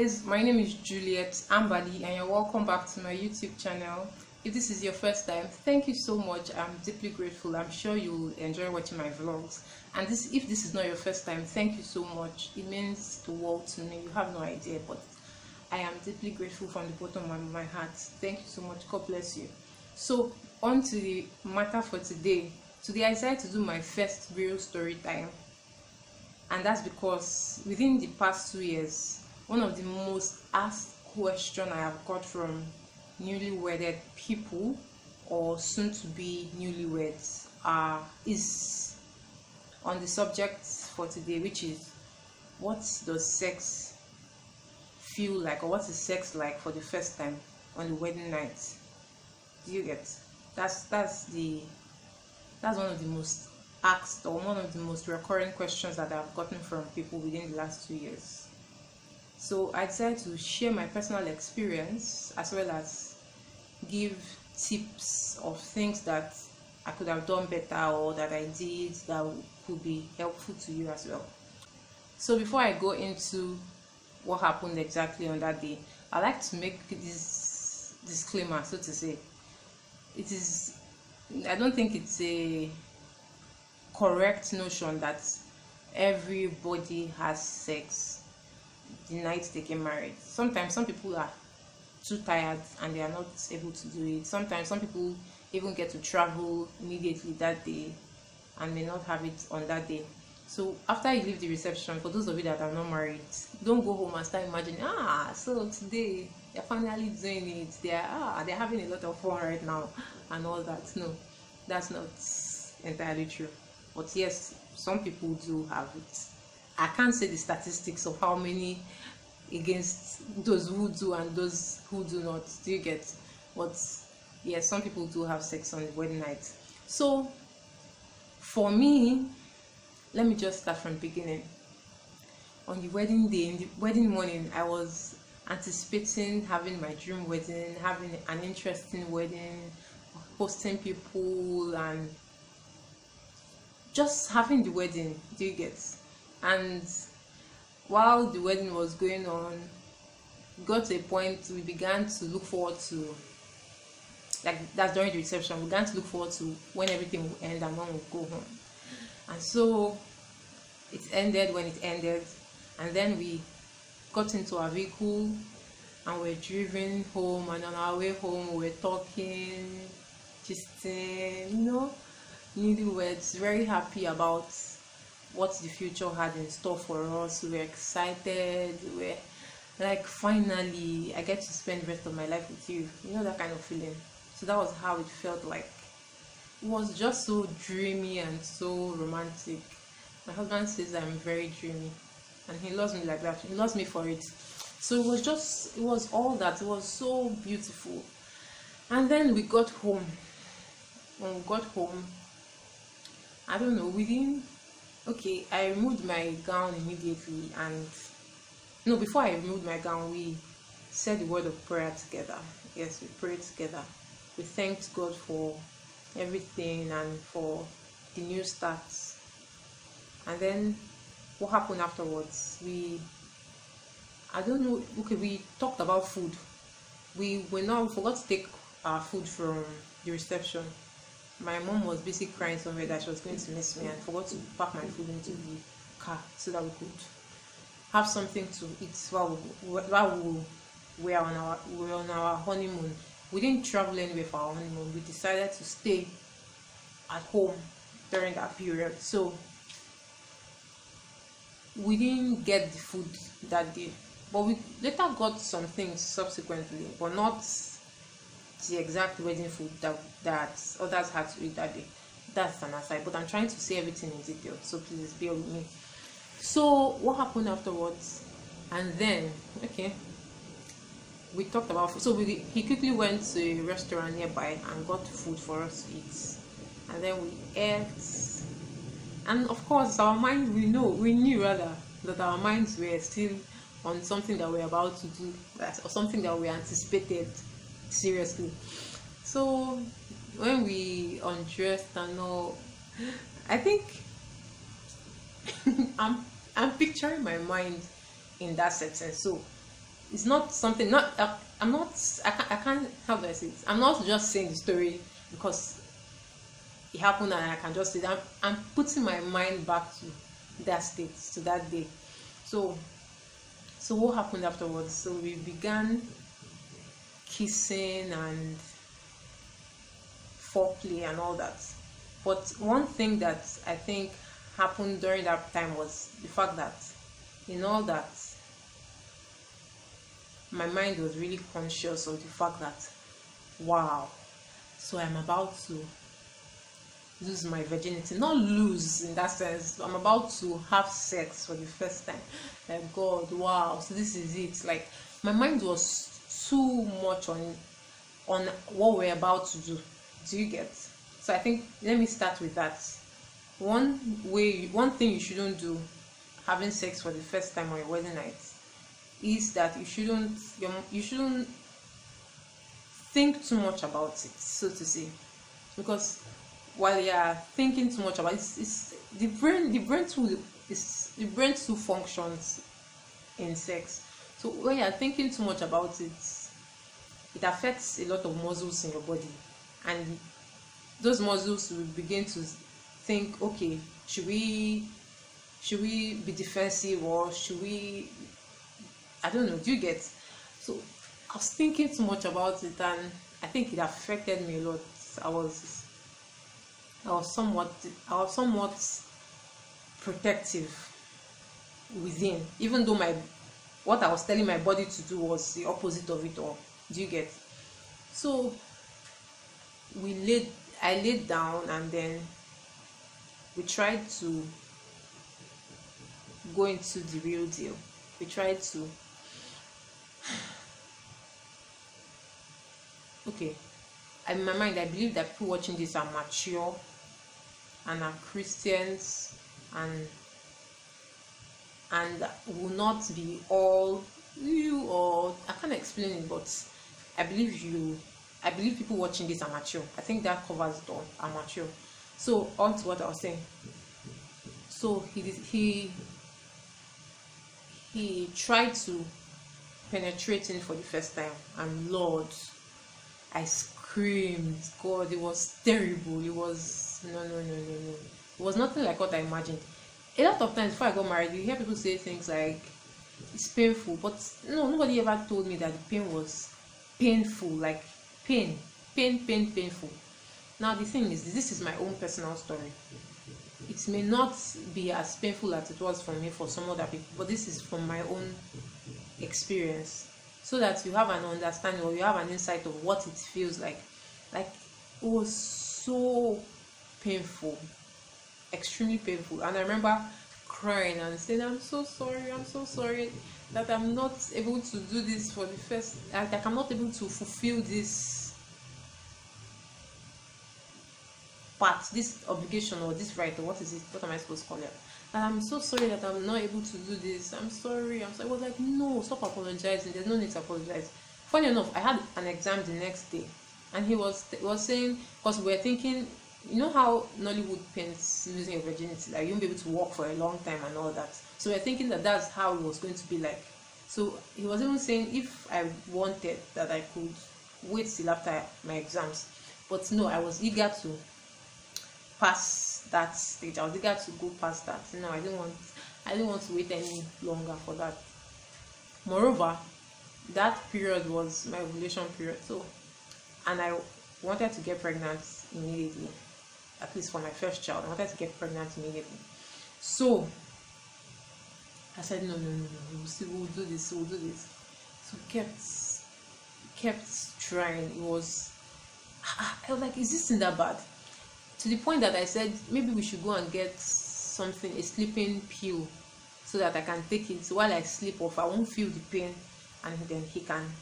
guys, my name is Juliet Ambali and you're welcome back to my YouTube channel. If this is your first time, thank you so much. I'm deeply grateful. I'm sure you'll enjoy watching my vlogs. And if this is not your first time, thank you so much. It means the world to me. You have no idea, but I am deeply grateful from the bottom of my heart. Thank you so much. God bless you. So on to the matter for today. Today I decided to do my first real story time. And that's because within the past 2 years, one of the most asked questions I have got from newly wedded people or soon to be newlyweds is on the subject for today, which is what does sex feel like, or what is sex like for the first time on the wedding night? Do you get? That's one of the most asked or one of the most recurring questions that I've gotten from people within the last 2 years. So I decided to share my personal experience as well as give tips of things that I could have done better or that I did that could be helpful to you as well. So before I go into what happened exactly on that day, I like to make this disclaimer, so to say. I don't think it's a correct notion that everybody has sex the night they get married. Sometimes some people are too tired and they are not able to do it. Sometimes some people even get to travel immediately that day and may not have it on that day. So after you leave the reception, for those of you that are not married, don't go home and start imagining, so today they're finally doing it, they're having a lot of fun right now and all that. No, that's not entirely true. But yes, some people do have it. I can't say the statistics of how many against those who do and those who do not. Do you get? But yes, some people do have sex on the wedding night. So for me, let me just start from the beginning. On the wedding day, in the wedding morning, I was anticipating having my dream wedding, having an interesting wedding, hosting people, and just having the wedding. Do you get? And while the wedding was going on, we got to a point we began to look forward to, like that's during the reception, we began to look forward to when everything would end and when we would go home. And so it ended when it ended, and then we got into our vehicle and we're driven home, and on our way home we were talking, gisting, newlyweds, very happy about what the future had in store for us. We were excited. We were like, finally I get to spend the rest of my life with you, that kind of feeling. So that was how it felt like. It was just so dreamy and so romantic. My husband says I'm very dreamy and he loves me like that. He loves me for it. So it was all that. It was so beautiful. And then we got home. When we got home, I don't know, I removed my gown immediately, and before I removed my gown, we said the word of prayer together. Yes, we prayed together. We thanked God for everything and for the new starts. And then what happened afterwards? We talked about food. We forgot to take our food from the reception. My mom was basically crying somewhere that she was going to miss me and forgot to pack my food into the car so that we could have something to eat while we were on our honeymoon. We didn't travel anywhere for our honeymoon. We decided to stay at home during that period. So we didn't get the food that day, but we later got some things subsequently, but not the exact wedding food that others had to eat that day. That's an aside, but I'm trying to say everything in detail, so please bear with me. So what happened afterwards? And then we talked about food. So he quickly went to a restaurant nearby and got food for us to eat, and then we ate. And of course, our mind, we knew that our minds were still on something that we're about to do, or something that we anticipated seriously. So when we undressed and all, I think I'm picturing my mind in that setting. So it's not something, not I'm not, I can't, how do I say it? I'm not just saying the story because it happened and I can just say that. I'm putting my mind back to that state, to that day. So what happened afterwards? So we began kissing and foreplay and all that. But one thing that I think happened during that time was the fact that in all that, my mind was really conscious of the fact that, wow, so I'm about to lose my virginity. Not lose in that sense, I'm about to have sex for the first time. Like, God, wow, so this is it. Like, my mind was too much on what we're about to do. Do you get? So I think, let me start with that. One thing you shouldn't do having sex for the first time on your wedding night is that you shouldn't think too much about it, so to say, because while you are thinking too much about it, it's the brain too functions in sex. So when you are thinking too much about it, it affects a lot of muscles in your body, and those muscles will begin to think, okay, should we be defensive, or should we, I don't know, do you get? So I was thinking too much about it, and I think it affected me a lot. I was somewhat protective within, even though what I was telling my body to do was the opposite of it all. Do you get? So I laid down, and then we tried to go into the real deal. We tried to, okay, in my mind I believe that people watching this are mature and are Christians and will not be all you, or I can't explain it, but I believe people watching this are mature. I think that covers it all, are mature. So on to what I was saying. So he tried to penetrate in for the first time, and Lord, I screamed. God, it was terrible. It was no. It was nothing like what I imagined. A lot of times before I got married, you hear people say things like it's painful, but no, nobody ever told me that the pain was painful, like painful. Now the thing is, this is my own personal story. It may not be as painful as it was for me for some other people, but this is from my own experience, so that you have an understanding, or you have an insight of what it feels like. Like, it was so painful, extremely painful. And I remember crying and saying, I'm so sorry that I'm not able to do this for the first, like I'm not able to fulfill this part, this obligation, or this right, or what is it, what am I supposed to call it? And I'm so sorry that I'm not able to do this. I'm sorry. I was like, no, stop apologizing. There's no need to apologize. Funny enough, I had an exam the next day, and he was saying, because we were thinking, you know how Nollywood paints losing your virginity, like you won't be able to walk for a long time and all that. So we're thinking that that's how it was going to be like. So he was even saying if I wanted, that I could wait till after my exams. But no, I was eager to pass that stage. I was eager to go past that. No, I didn't want to wait any longer for that. Moreover, that period was my ovulation period. So, and I wanted to get pregnant immediately. At least for my first child, I wanted to get pregnant immediately. So I said, no, we'll do this. So kept trying. I was like, is this thing that bad? To the point that I said, maybe we should go and get something, a sleeping pill, so that I can take it while I sleep off. I won't feel the pain, and then he can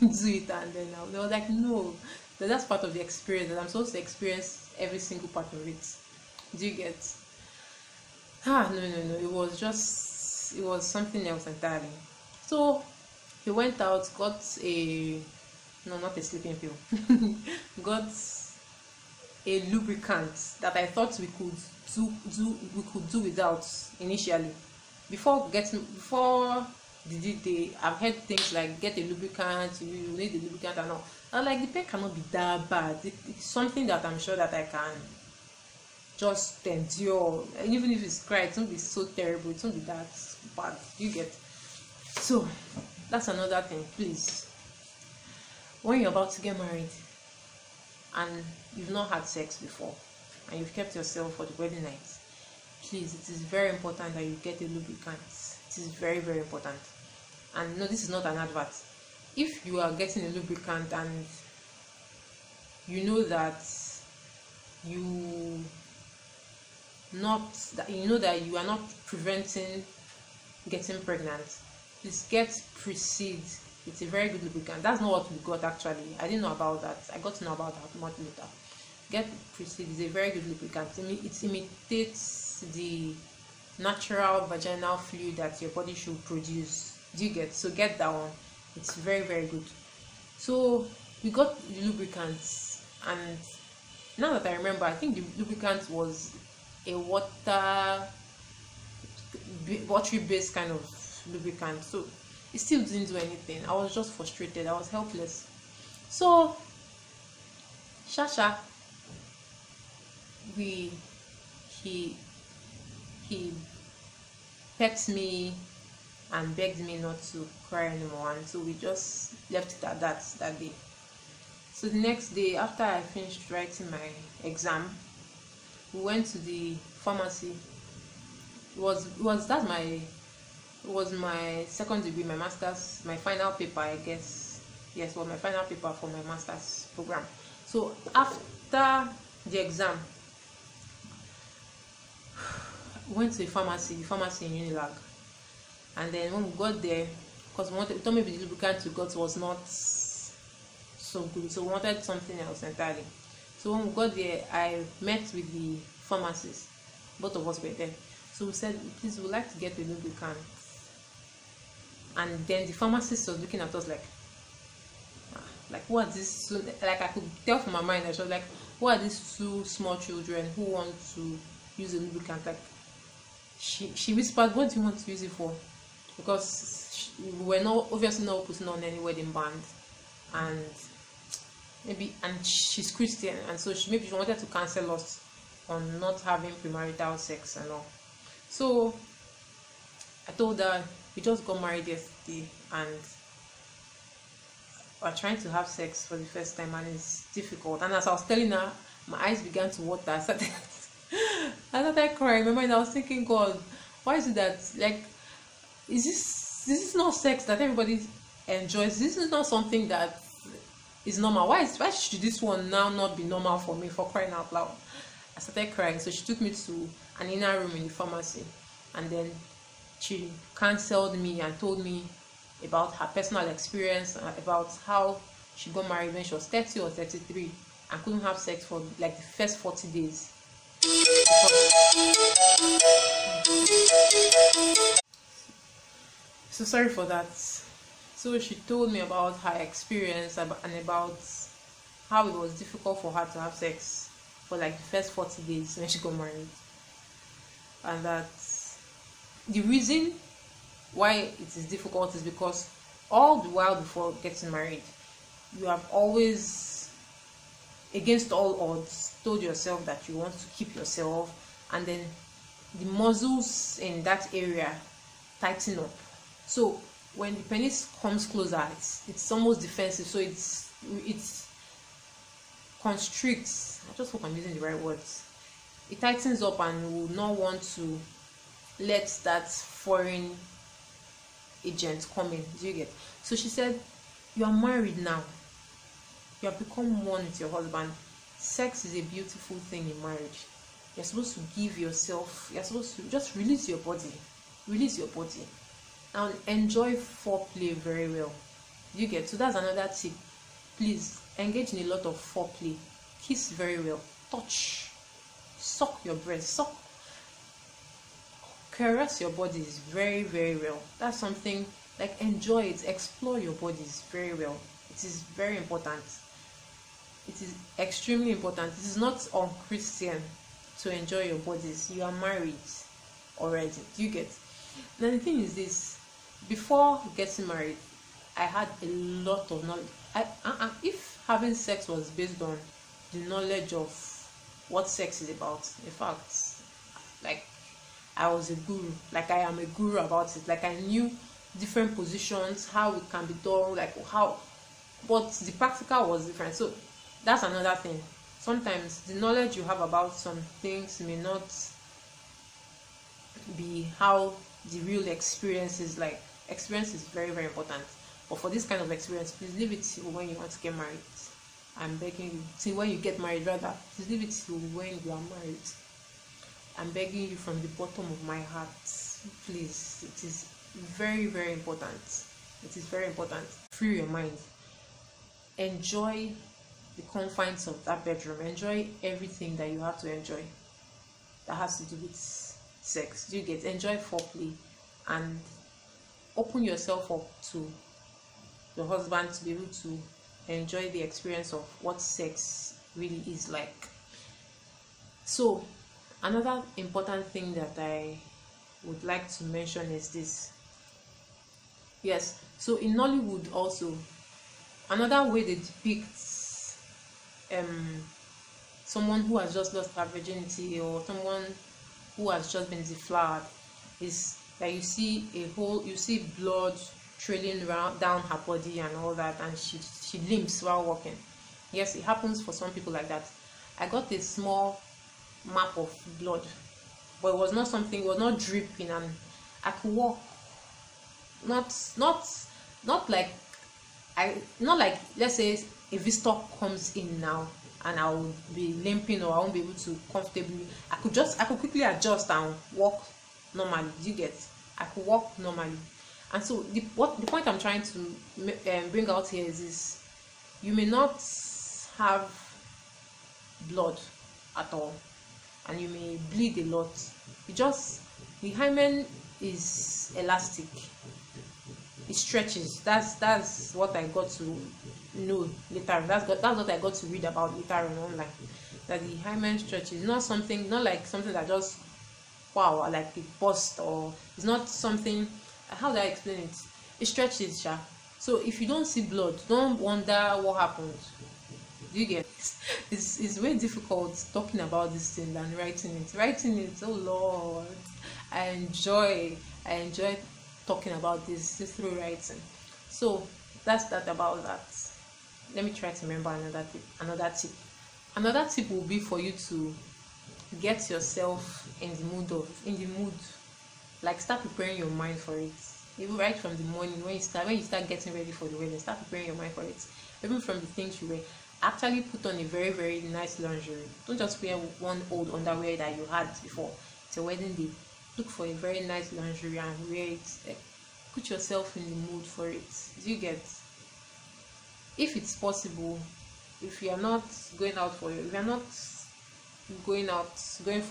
do it. And then I was like, no, that's part of the experience, that I'm supposed to experience every single part of it. Do you get? No, it was something else entirely. So he went out, got not a sleeping pill, got a lubricant that I thought we could do without initially. Before I've heard things like get a lubricant, you need a lubricant and all. And like the pain cannot be that bad. It's something that I'm sure that I can just endure. And even if it's cry, it won't be so terrible, it won't be that bad. You get. So that's another thing. Please, when you're about to get married and you've not had sex before and you've kept yourself for the wedding night, please, it is very important that you get a lubricant. It is very, very important. And no, this is not an advert. If you are getting a lubricant and you know that you you are not preventing getting pregnant, please get Precede. It's a very good lubricant. That's not what we got actually. I didn't know about that. I got to know about that much later. Get Precede. It's a very good lubricant. It imitates the natural vaginal fluid that your body should produce. Do you get? So get that one. It's very, very good. So we got the lubricants, and now that I remember, I think the lubricant was a watery based kind of lubricant. So it still didn't do anything. I was just frustrated. I was helpless. So Shasha, he pecked me and begged me not to cry anymore, and so we just left it at that day. So the next day, after I finished writing my exam, we went to the pharmacy. It was my second degree, my master's, my final paper, I guess. Yes, well, my final paper for my master's program. So after the exam, we went to the pharmacy in Unilag. And then when we got there, because we thought maybe the lubricant we got was not so good, so we wanted something else entirely. So when we got there, I met with the pharmacist. Both of us were there. So we said, please, we'd like to get the lubricant. And then the pharmacist was looking at us like what is this? So, like, I could tell from my mind that she was like, what are these two small children who want to use a lubricant? Like, she whispered, what do you want to use it for? Because we were obviously not putting on any wedding band, and she's Christian, and so maybe she wanted to cancel us on not having premarital sex and all. So I told her we just got married yesterday and we're trying to have sex for the first time, and it's difficult. And as I was telling her, my eyes began to water. I started crying. Remember, I was thinking, God, why is it that, like, this is not sex that everybody enjoys? This is not something that is normal. Why should this one now not be normal for me, for crying out loud? I started crying. So she took me to an inner room in the pharmacy, and then she counseled me and told me about her personal experience, about how she got married when she was 30 or 33 and couldn't have sex for like the first 40 days. So sorry for that. So she told me about her experience and about how it was difficult for her to have sex for like the first 40 days when she got married, and that the reason why it is difficult is because all the while before getting married, you have always, against all odds, told yourself that you want to keep yourself, and then the muscles in that area tighten up. So when the penis comes closer, it's almost defensive. So it constricts. I just hope I'm using the right words. It tightens up and will not want to let that foreign agent come in. Do you get? So she said, you are married now. You have become one with your husband. Sex is a beautiful thing in marriage. You're supposed to give yourself, you're supposed to just release your body. Release your body. And enjoy foreplay very well. You get? So that's another tip. Please engage in a lot of foreplay. Kiss very well. Touch. Suck your breast. Suck. Caress your bodies very, very well. That's something, like, enjoy it. Explore your bodies very well. It is very important. It is extremely important. It is not unchristian to enjoy your bodies. You are married already. Do you get? Now the thing is this, before getting married, I had a lot of knowledge. If having sex was based on the knowledge of what sex is about, in fact, like, I was a guru. Like, I am a guru about it. Like, I knew different positions, how it can be done, like how, but the practical was different. So that's another thing. Sometimes the knowledge you have about some things may not be how the real experience is. Like, experience is very, very important, but for this kind of experience, please leave it till when you want to get married. I'm begging you, till when you get married rather, please leave it till when you are married. I'm begging you from the bottom of my heart, please. It is very, very important. It is very important. Free your mind. Enjoy the confines of that bedroom. Enjoy everything that you have to enjoy that has to do with sex. You get, enjoy foreplay and open yourself up to your husband to be able to enjoy the experience of what sex really is like. So another important thing that I would like to mention is this. Yes, so in Nollywood also, another way they depict someone who has just lost her virginity, or someone who has just been deflowered, is that you see blood trailing down her body and all that, and she limps while walking. Yes, it happens for some people like that. I got a small map of blood, but it was not something, it was not dripping, and I could walk. Not like, let's say a visitor comes in now and I will be limping, or I won't be able to comfortably. I could quickly adjust and walk normally. Do you get? I could walk normally. And so the point I'm trying to bring out here is this: you may not have blood at all, and you may bleed a lot. The hymen is elastic. It stretches. That's what I got to know later. That's what I got to read about later on online. That the hymen stretches. Not like something that just, wow, like it burst, or it's not something. How do I explain it? It stretches, sha. So if you don't see blood, don't wonder what happened. Do you get? It's very difficult talking about this thing than writing it. Oh Lord, I enjoy talking about this through writing. So that's that about that. Let me try to remember another tip will be for you to get yourself in the mood, like start preparing your mind for it. Even right from the morning, when you start getting ready for the wedding, start preparing your mind for it. Even from the things you wear, actually put on a very, very nice lingerie. Don't just wear one old underwear that you had before. It's a wedding day. Look for a very nice lingerie and wear it. Put yourself in the mood for it. Do you get? If it's possible, if you are not going for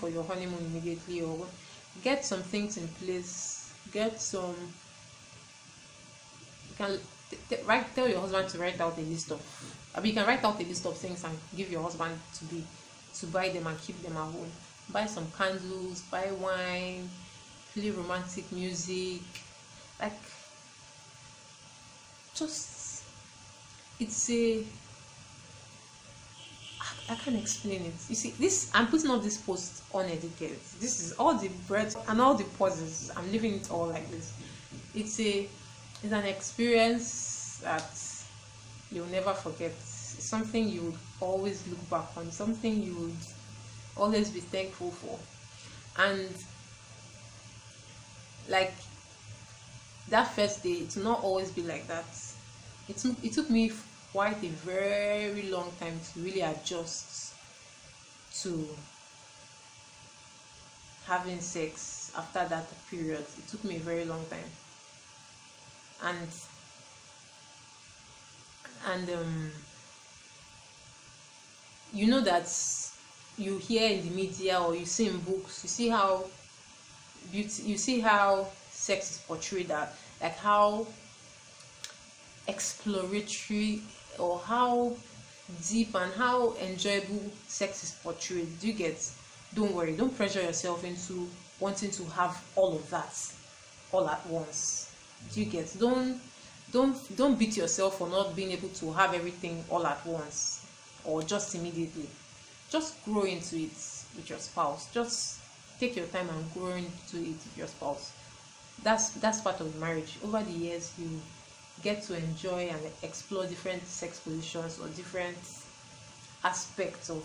your honeymoon immediately, or get some things in place. Get some. You can tell your husband to write out a list of. I mean, you can write out a list of things and give your husband to buy them and keep them at home. Buy some candles, buy wine, play romantic music, like just I can't explain it. You see, this I'm putting up this post unedited. This is all the breath and all the pauses. I'm leaving it all like this. It's an experience that you'll never forget. It's something you would always look back on. Something you would always be thankful for. And like that first day, it will not always be like that. It took me quite a very long time to really adjust to having sex after that period. It took me a very long time. And you know that you hear in the media or you see in books, you see how sex is portrayed, that like how exploratory or how deep and how enjoyable sex is portrayed. Do you get? Don't worry, don't pressure yourself into wanting to have all of that all at once. Do you get? Don't beat yourself for not being able to have everything all at once or just immediately. Just grow into it with your spouse. Just take your time and grow into it with your spouse. That's part of marriage. Over the years, you get to enjoy and explore different sex positions or different aspects of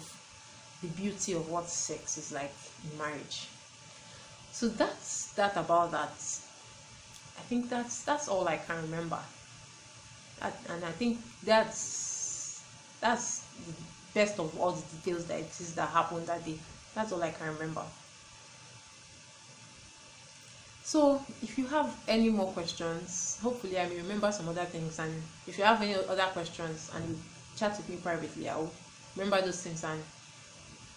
the beauty of what sex is like in marriage. So that's that about that. I think that's all I can remember. And I think that's the best of all the details that happened that day. That's all I can remember. So if you have any more questions, hopefully I may remember some other things, and if you have any other questions and you chat with me privately, I'll remember those things and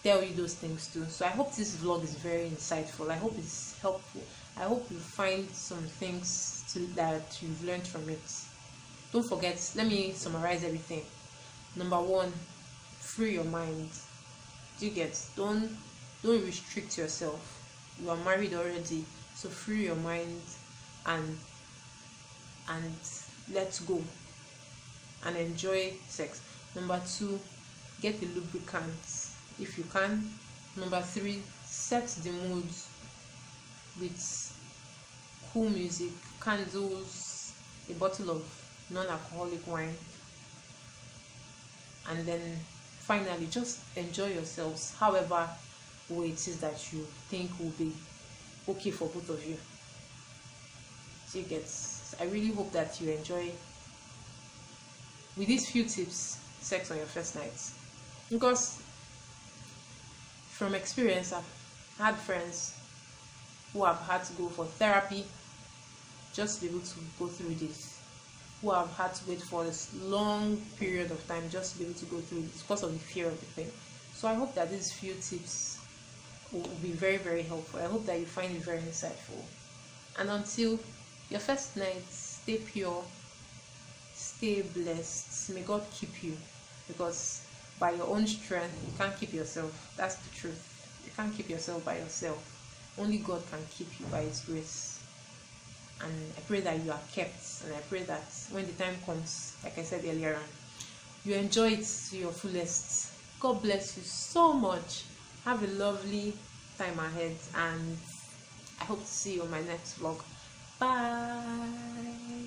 tell you those things too. So I hope this vlog is very insightful. I hope it's helpful. I hope you find some things that you've learned from it. Don't forget, let me summarize everything. Number one, free your mind. Do you get? Don't restrict yourself. You are married already, so free your mind and let go and enjoy sex. Number two, get the lubricant if you can. Number three, set the mood with cool music, candles, a bottle of non-alcoholic wine, and then finally just enjoy yourselves however way it is that you think will be okay for both of you. So you get, I really hope that you enjoy with these few tips sex on your first night, because from experience I've had friends who have had to go for therapy just to be able to go through this, who have had to wait for this long period of time just to be able to go through this because of the fear of the thing. So I hope that these few tips will be very, very helpful. I hope that you find it very insightful. And until your first night, stay pure, stay blessed. May God keep you, because by your own strength you can't keep yourself. That's the truth. You can't keep yourself by yourself. Only God can keep you by His grace. And I pray that you are kept, and I pray that when the time comes, like I said earlier on, you enjoy it to your fullest. God bless you so much. Have a lovely time ahead, and I hope to see you on my next vlog. Bye.